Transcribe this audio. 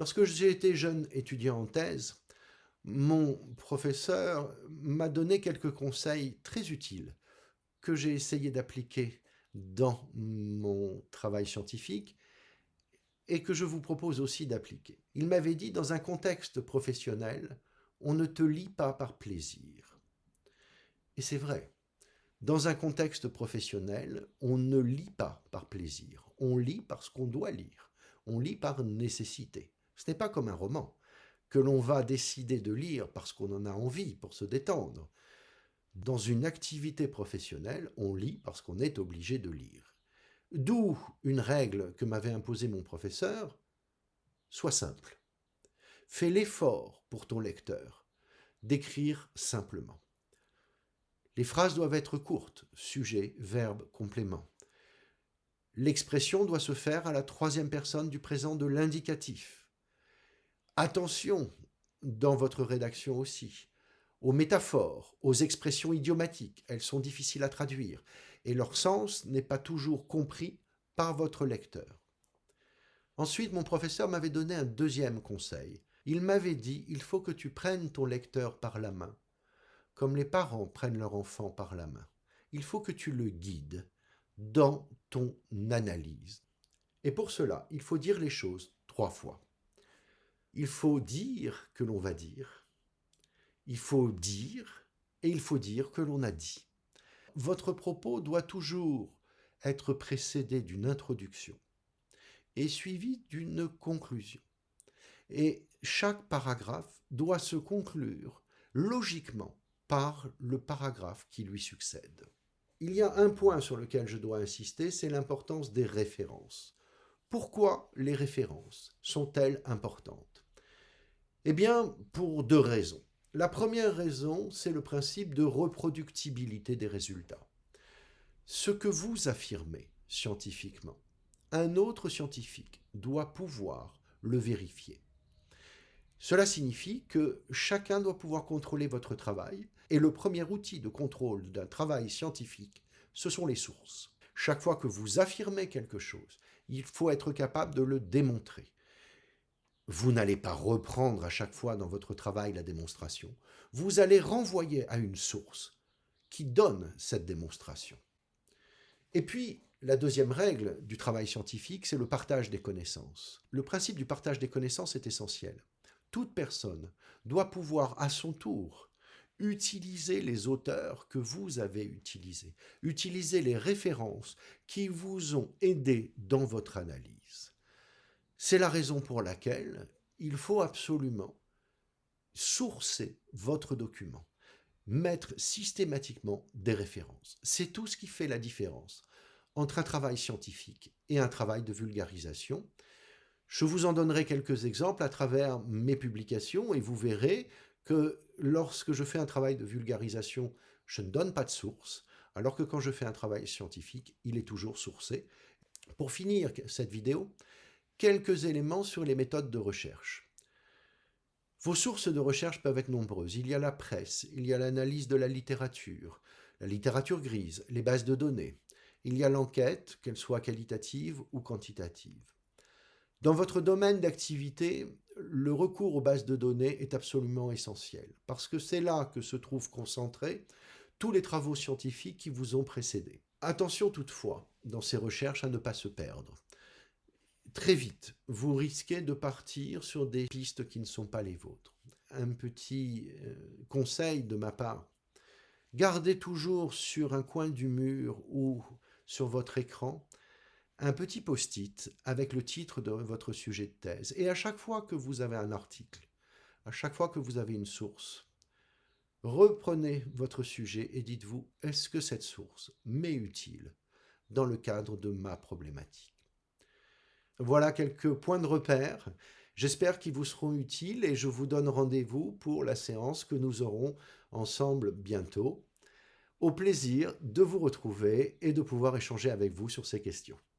Lorsque j'ai été jeune étudiant en thèse, mon professeur m'a donné quelques conseils très utiles que j'ai essayé d'appliquer dans mon travail scientifique et que je vous propose aussi d'appliquer. Il m'avait dit, dans un contexte professionnel, on ne te lit pas par plaisir. Et c'est vrai. Dans un contexte professionnel, on ne lit pas par plaisir. On lit parce qu'on doit lire. On lit par nécessité. Ce n'est pas comme un roman que l'on va décider de lire parce qu'on en a envie pour se détendre. Dans une activité professionnelle, on lit parce qu'on est obligé de lire. D'où une règle que m'avait imposée mon professeur: sois simple. Fais l'effort pour ton lecteur d'écrire simplement. Les phrases doivent être courtes, sujet, verbe, complément. L'expression doit se faire à la troisième personne du présent de l'indicatif. Attention, dans votre rédaction aussi, aux métaphores, aux expressions idiomatiques. Elles sont difficiles à traduire et leur sens n'est pas toujours compris par votre lecteur. Ensuite, mon professeur m'avait donné un deuxième conseil. Il m'avait dit: il faut que tu prennes ton lecteur par la main, comme les parents prennent leur enfant par la main. Il faut que tu le guides dans ton analyse. Et pour cela, il faut dire les choses 3 fois. Il faut dire que l'on va dire, il faut dire et il faut dire que l'on a dit. Votre propos doit toujours être précédé d'une introduction et suivi d'une conclusion. Et chaque paragraphe doit se conclure logiquement par le paragraphe qui lui succède. Il y a un point sur lequel je dois insister, c'est l'importance des références. Pourquoi les références sont-elles importantes? Eh bien, pour 2 raisons. La première raison, c'est le principe de reproductibilité des résultats. Ce que vous affirmez scientifiquement, un autre scientifique doit pouvoir le vérifier. Cela signifie que chacun doit pouvoir contrôler votre travail, et le premier outil de contrôle d'un travail scientifique, ce sont les sources. Chaque fois que vous affirmez quelque chose, il faut être capable de le démontrer. Vous n'allez pas reprendre à chaque fois dans votre travail la démonstration. Vous allez renvoyer à une source qui donne cette démonstration. Et puis, la deuxième règle du travail scientifique, c'est le partage des connaissances. Le principe du partage des connaissances est essentiel. Toute personne doit pouvoir à son tour utiliser les auteurs que vous avez utilisés, utiliser les références qui vous ont aidé dans votre analyse. C'est la raison pour laquelle il faut absolument sourcer votre document, mettre systématiquement des références. C'est tout ce qui fait la différence entre un travail scientifique et un travail de vulgarisation. Je vous en donnerai quelques exemples à travers mes publications et vous verrez que lorsque je fais un travail de vulgarisation, je ne donne pas de source, alors que quand je fais un travail scientifique, il est toujours sourcé. Pour finir cette vidéo, quelques éléments sur les méthodes de recherche. Vos sources de recherche peuvent être nombreuses. Il y a la presse, il y a l'analyse de la littérature grise, les bases de données. Il y a l'enquête, qu'elle soit qualitative ou quantitative. Dans votre domaine d'activité, le recours aux bases de données est absolument essentiel, parce que c'est là que se trouvent concentrés tous les travaux scientifiques qui vous ont précédé. Attention toutefois, dans ces recherches, à ne pas se perdre. Très vite, vous risquez de partir sur des pistes qui ne sont pas les vôtres. Un petit conseil de ma part: gardez toujours sur un coin du mur ou sur votre écran un petit post-it avec le titre de votre sujet de thèse. Et à chaque fois que vous avez un article, à chaque fois que vous avez une source, reprenez votre sujet et dites-vous: est-ce que cette source m'est utile dans le cadre de ma problématique? Voilà quelques points de repère. J'espère qu'ils vous seront utiles et je vous donne rendez-vous pour la séance que nous aurons ensemble bientôt. Au plaisir de vous retrouver et de pouvoir échanger avec vous sur ces questions.